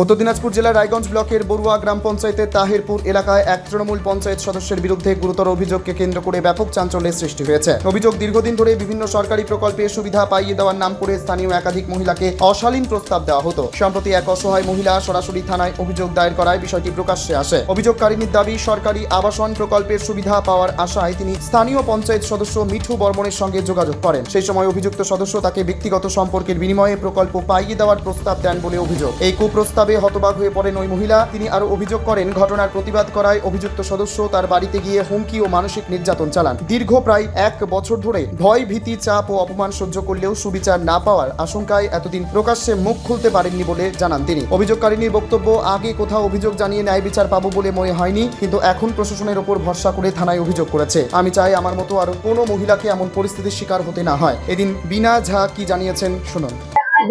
উত্তর দিনাজপুর জেলার রায়গঞ্জ ব্লকের বড়ুয়া গ্রাম পঞ্চায়েতের তাহিরপুর এলাকায় এক তৃণমূল পঞ্চায়েত সদস্যের বিরুদ্ধে গুরুতর অভিযোগকে কেন্দ্র করে ব্যাপক চাঞ্চল্যের সৃষ্টি হয়েছে। অভিযোগ, দীর্ঘদিন ধরে বিভিন্ন সরকারি প্রকল্পে সুবিধা পাইয়ে দেওয়ার নাম করে স্থানীয় একাধিক মহিলাকে অশালীন প্রস্তাব দেওয়া হতো। সম্প্রতি এক অসহায় মহিলা সরাসরি থানায় অভিযোগ দায়ের করায় বিষয়টি প্রকাশ্যে আসে। অভিযোগকারিনীর দাবি, সরকারি আবাসন প্রকল্পের সুবিধা পাওয়ার আশায় তিনি স্থানীয় পঞ্চায়েত সদস্য মিঠু বর্মনের সঙ্গে যোগাযোগ করেন। সেই সময় অভিযুক্ত সদস্য তাকে ব্যক্তিগত সম্পর্কের বিনিময়ে প্রকল্প পাইয়ে দেওয়ার প্রস্তাব দেন বলে অভিযোগ। এই কুপ্রস্তাবে হতবাক হয়ে ওই মহিলা। তিনি আরো অভিযোগ করেন, ঘটনার প্রতিবাদ করায় অভিযুক্ত সদস্য তার বাড়িতে গিয়ে হুমকি ও মানসিক নির্যাতন চালান। দীর্ঘ প্রায় 1 বছর ধরে ভয়, ভীতি, চাপ ও অপমান সহ্য করলেও সুবিচার না পাওয়ার আশঙ্কায় এতদিন প্রকাশ্যে মুখ খুলতে পারেননি বলে জানান তিনি। অভিযোগকারিনীর বক্তব্য, আগে কোথাও অভিযোগ জানিয়ে ন্যায় বিচার পাবো বলে মনে হয়নি, কিন্তু এখন প্রশাসনের ওপর ভরসা করে থানায় অভিযোগ করেছে। আমি চাই আমার মতো আরো কোনো মহিলাকে এমন পরিস্থিতির শিকার হতে না হয়। এদিন বিনা ঝা কি জানিয়েছেন শুনুন।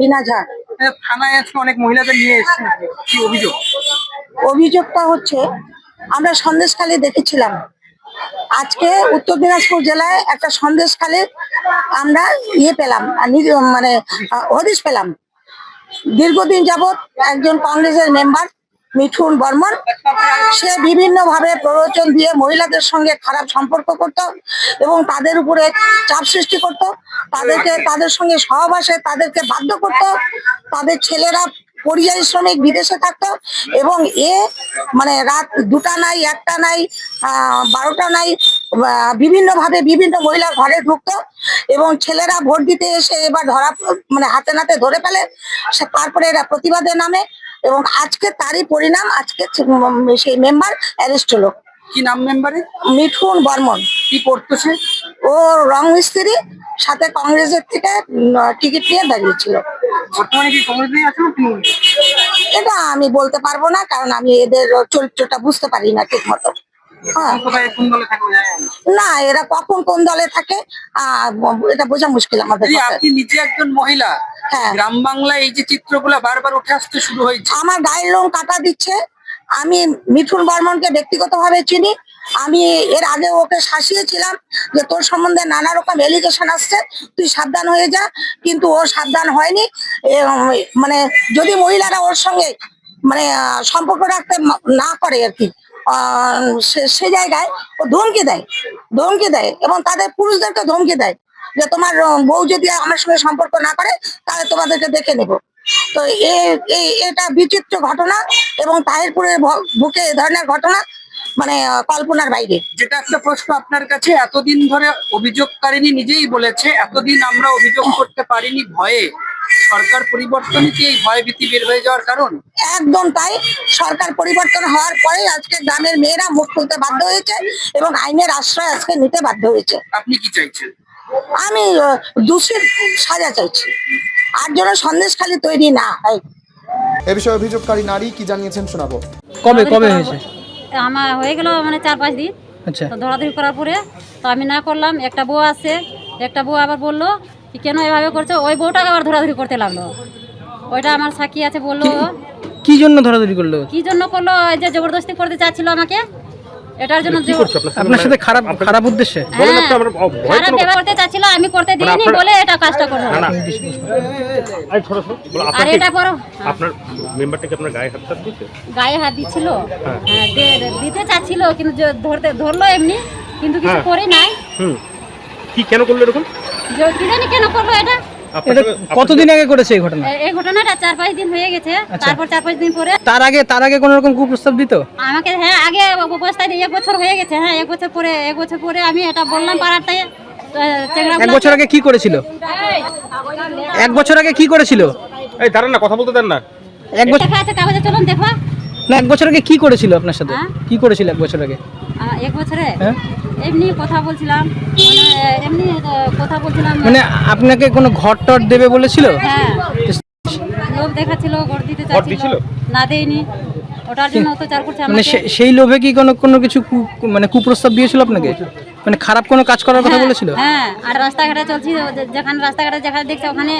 বিনা ঝা থানায় আজকে অনেক মহিলাদের নিয়ে এসেছেন, কি অভিযোগ? অভিযোগটা হচ্ছে, আমরা সন্দেশখালী দেখেছিলাম। আজকে উত্তর দিনাজপুর জেলায় একটা সন্দেশখালী আমরা পেলাম, মানে হদিশ পেলাম। দীর্ঘদিন যাবৎ একজন কংগ্রেসের মেম্বার মিঠুন বর্মন, সে বিভিন্নভাবে প্ররোচন দিয়ে মহিলাদের সঙ্গে খারাপ সম্পর্ক করত এবং তাদের উপরে চাপ সৃষ্টি করত, তাদের সঙ্গে সহবাসে তাদেরকে বাধ্য করত। তাদের ছেলেরা পরিযায়ী শ্রমিক বিদেশে থাকতো এবং মানে রাত 2টা নাই, 1টা নাই, 12টা নাই, বিভিন্নভাবে বিভিন্ন মহিলার ঘরে ঢুকতো এবং ছেলেরা ভোট দিতে এসে এবার মানে হাতে নাতে ধরে ফেলে। তারপরে এরা প্রতিবাদে নামে এবং আজকে তারই পরিণাম, আজকে সেই মেম্বার অ্যারেস্ট হলো। কি নাম মেম্বারের? মিঠুন বর্মন। কি করতেছে? ও রং মিস্ত্রি, সাথে কংগ্রেসের থেকে টিকিট নিয়ে দাঁড়িয়েছিল। বর্তমানে কি কংগ্রেস আছে? এটা আমি বলতে পারবো না, কারণ আমি এদের চরিত্রটা বুঝতে পারি না ঠিক মতো। না, এরা কখন কোন দলে থাকে এটা বোঝা মুশকিল আমাদের। আপনি নিজে একজন মহিলা, গ্রাম বাংলায় এই যে চিত্রগুলো বারবার উঠে আসতে শুরু হয়েছে, আমার গায়ের লোম কাটা দিচ্ছে। আমি মিঠুন বর্মনকে ব্যক্তিগতভাবে চিনি। আমি এর আগে ওকে শাসিয়েছিলাম যে তোর সম্বন্ধে নানা রকম এলিগেশন আসছে, তুই সাবধান হয়ে যা, কিন্তু ও সাবধান হয়নি। মানে যদি মহিলারা ওর সঙ্গে মানে সম্পর্ক রাখতে না করে আর কি, সে জায়গায় ও ধমকি দেয় এবং তাদের পুরুষদেরকে ধমকি দেয় যে তোমার বউ যদি আমার সঙ্গে সম্পর্ক না করে তাহলে তোমাদেরকে দেখে নেব। তো এটা বিচিত্র ঘটনা এবং তাহিরপুরের বুকে এ ধরনের ঘটনা মানে কল্পনার বাইরে। যেটা একটা প্রশ্ন আপনার কাছে, এতদিন ধরে অভিযোগকারিনী নিজেই বলেছে এতদিন আমরা অভিযোগ করতে পারিনি ভয়ে, সরকার পরিবর্তনই কি এই ভয় ভীতি বের হয়ে যাওয়ার কারণ? একদম তাই। সরকার পরিবর্তন হওয়ার পরে আজকে গ্রামের মেয়েরা মুখ খুলতে বাধ্য হয়েছে এবং আইনের আশ্রয় আজকে নিতে বাধ্য হয়েছে। আপনি কি চাইছেন? আমি দোষীর সাজা চাইছি, আর যেন সন্দেশখালী তৈরি না হয়। এ বিষয়ে অভিযোগকারী নারী কি জানিয়েছেন শোনাবো। কবে হয়েছে? আমার হয়ে গেল মানে 4-5 দিন। আচ্ছা, তো ধরাধরি করার পরে তো আমি না করলাম। একটা বউ আছে, একটা বউ আবার বললো কি কেন এভাবে করছো, ওই বউটাকে আবার ধরাধরি করতে লাগলো। ওইটা আমার সাক্ষী আছে, বললো কি জন্য ধরাধরি করলো, কি জন্য করলো, ওই যে জবরদস্তি করতে চাচ্ছিল আমাকে, এটার জন্য। আপনার সাথে খারাপ উদ্দেশ্যে খারাপ ব্যবহার করতে চাচ্ছিল, আমি করতে দিইনি বলে এটা কাজটা করলো। আর এটা পর আপনার মেম্বারটাকে আপনার গায়ে হাত দিয়েছে? গায়ে হাত দিচ্ছিল, হ্যাঁ দিতে চাচ্ছিল, কিন্তু ধরলো এমনি, কিন্তু কিছু করে নাই। কি কেন করলো এরকম? কি জানি কেন করলো এটা। কতদিন আগে করেছে এই ঘটনা? এই ঘটনাটা 4-5 দিন হয়ে গেছে। তারপর 4-5 দিন পরে তার আগে কোন রকম কুপ্রস্তাব দিত আমাকে। হ্যাঁ, আগে অবস্থায় 1 বছর হয়ে গেছে। হ্যাঁ, 1 বছর পরে আমি এটা বললাম পাড়াটায়। 1 বছর আগে কি করেছিল? 1 বছর আগে কি করেছিল? এই দাঁড়ান না, কথা বলতে দেন না। 1 বছর আছে কাগজে, চলুন দেখো না। 1 বছর আগে কি করেছিল আপনার সাথে? কি করেছিল 1 বছর আগে? 1 বছরে এমনি কথা বলছিলাম, মানে আপনাকে কোনো ঘর টর দেবে বলেছিল? হ্যাঁ, লোভ দেখাচ্ছিল, ঘর দিতে চাচ্ছিল, না দেইনি। ওটার জন্য অত্যাচার করছে মানে সেই লোভে কি কোনো কিছু মানে কুপ্রস্তাব দিয়েছিল আপনাকে? মানে খারাপ কোনো কাজ করার কথা বলেছিল? হ্যাঁ, আর রাস্তাঘাটে চলছি, যেখানে দেখছে ওখানে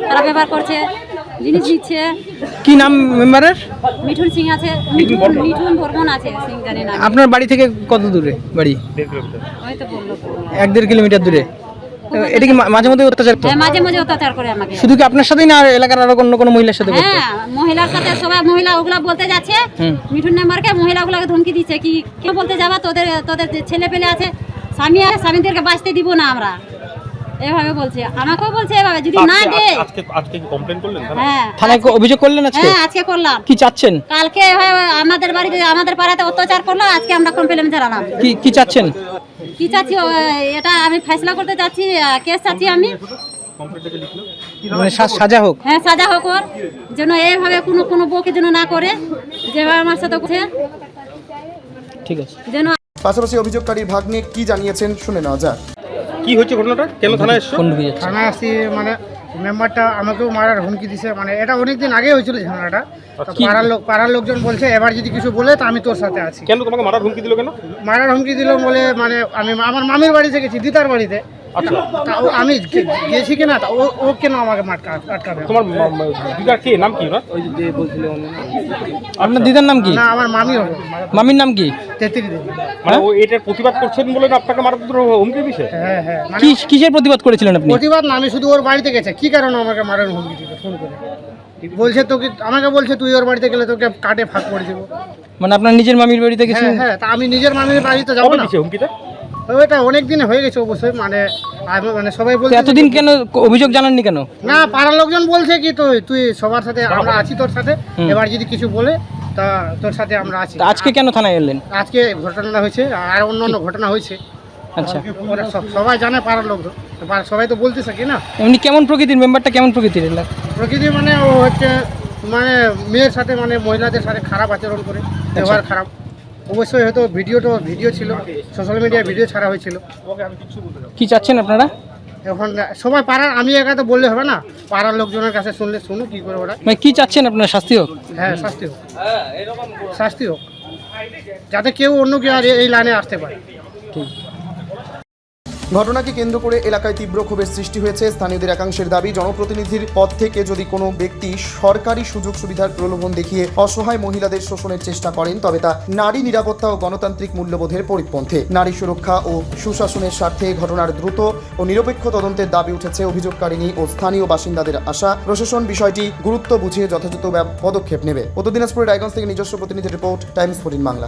খারাপ ব্যবহার করছে, জিনিস দিচ্ছে। কি নাম মেম্বারের? মিঠুন সিং আছে, মিঠুন বর্মন আছে, সিং জানি না। আপনার বাড়ি থেকে কত দূরে বাড়ি? ওই তো বললো 1-1.5 কিলোমিটার দূরে। এটা কি মাঝে মধ্যে অত্যাচার করতো? হ্যাঁ মাঝে মাঝে অত্যাচার করে আমাকে। শুধু কি আপনার সাথেই না আর এলাকার আরো অন্য কোনো মহিলার সাথে করতো? হ্যাঁ মহিলার সাথে সবাই মহিলা ওগুলা বলতে যাচ্ছে মিঠুন মেম্বারকে, মহিলাগুলোকে ধমকি দিচ্ছে কি কেউ বলতে যাবা তোদের তোদের যে ছেলে পেলে আছে স্বামী আছে স্বামীদেরকে বাঁচতে দিব না আমরা, এভাবে বলছে। আমাকেও বলছে এভাবে যদি না দে। আজকে কি কমপ্লেন করলেন? হ্যাঁ থানায় অভিযোগ করলেন আজকে? হ্যাঁ আজকে করলাম। কি চাচ্ছেন? কালকে এভাবে আমাদের বাড়িতে আমাদের পাড়াতে অত্যাচার করলো, আজকে আমরা কমপ্লেন জানালাম। কি চাচ্ছেন? কি চাচ্ছি এটা আমি ফয়সালা করতে চাচ্ছি, কেস চাচ্ছি আমি। মানে সাজা হোক? হ্যাঁ সাজা হোক ওর, যেন এইভাবে কোনো বউকে যেন না করে যেভাবে আমার সাথে করছে ঠিক আছে। যেন। পাশাপাশি অভিযোগকারীর ভাগ্নে কি জানিয়েছেন শুনে নেওয়া যাক। কি হয়েছে ঘটনাটা, কেন থানায় এসছো? কোন দিকে যাচ্ছে? থানায় আসছি মানে মেম্বারটা আমাকেও মারার হুমকি দিছে, মানে এটা অনেকদিন আগে হয়েছিল ঝামেলাটা। তো পাড়ার লোকজন বলছে এবার যদি কিছু বলে তো আমি তোর সাথে আছি। কেন তোমাকে মারার হুমকি দিল কেন? মারার হুমকি দিল বলে মানে আমি আমার মামির বাড়িতে গেছি, দিদার বাড়িতে। আচ্ছা, তা আমি গেছি কিনা তা ও কেন আমাকে আটকাবে? তোমার দিদার কে নাম কি? না আপনার দিদার নাম কি? না আমার মামি হবে, মামির নাম কি? তেত্রি দেবী। মানে ও এটার প্রতিবাদ করছেন বলে না আপনাকে মারার হুমকি দিছে? হ্যাঁ হ্যাঁ, মানে কিসের প্রতিবাদ করেছিলেন আপনি? প্রতিবাদ না, আমি শুধু ওর বাড়িতে গেছে। কি কারণে আমাকে মারার হুমকি দিল ফোন করে? বলছে তোকে, আমাকে বলছে তুই ওর বাড়িতে গেলে তোকে কাটে ফাঁক করে দেবো। মানে আপনার নিজের মামির বাড়িতে হ্যাঁ গেছিলেন? হ্যাঁ, তা আমি নিজের মামির বাড়িতে যাবো কবে না? দিছে হুমকিটা? ওইটা অনেক দিন হয়ে গেছে অবশ্যই, মানে সবাই তো বলছে এতদিন কেন অভিযোগ জানাননি কেন? না, পাড়ার লোকজন বলছে কি তুই সবার সাথে আমরা আছি তোর সাথে, এবার যদি কিছু বলে তা তোর সাথে আমরা আছি। তা আজকে কেন থানায় এলেন? আজকে ঘটনা হয়েছে আর অন্য ঘটনা হয়েছে। আচ্ছা, ওরা সবাই জানে পাড়ার লোকজন, তো সবাই তো বলতেছে কি না। এমনি কেমন প্রকৃতির মেম্বারটা, কেমন প্রকৃতির এলাকা? প্রকৃতি মানে ও হচ্ছে মানে মেয়ের সাথে মানে মহিলাদের সাথে খারাপ আচরণ করে, ব্যবহার খারাপ। অবশ্যই হয়তো ভিডিও ছিল, সোশ্যাল মিডিয়ায় ভিডিও ছাড়া হয়েছিল। কি চাচ্ছেন আপনারা? এখন সবাই পাড়ার, আমি একা তো বললে হবে না, পাড়ার লোকজনের কাছে শুনলে শুনুক কি করে ওরা। মানে কি চাচ্ছেন আপনার? শাস্তি হোক? হ্যাঁ শাস্তি হোক, শাস্তি হোক, যাতে কেউ অন্য কেউ আর এই লাইনে আসতে পারে। ঘটনাকে কেন্দ্র করে এলাকায় তীব্র ক্ষোভের সৃষ্টি হয়েছে। স্থানীয়দের একাংশের দাবি, জনপ্রতিনিধির পদ থেকে যদি কোনো ব্যক্তি সরকারি সুযোগ সুবিধার প্রলোভন দেখিয়ে অসহায় মহিলাদের শোষণের চেষ্টা করেন তবে তা নারী নিরাপত্তা ও গণতান্ত্রিক মূল্যবোধের পরিপন্থী। নারী সুরক্ষা ও সুশাসনের স্বার্থে ঘটনার দ্রুত ও নিরপেক্ষ তদন্তের দাবি উঠেছে অভিযোগকারিণী ও স্থানীয় বাসিন্দাদের আশা, প্রশাসন বিষয়টি গুরুত্ব বুঝিয়ে যথাযথ পদক্ষেপ নেবে। উত্তর দিনাজপুরের রায়গঞ্জ থেকে নিজস্ব প্রতিনিধি রিপোর্ট, টাইমস 14 বাংলা।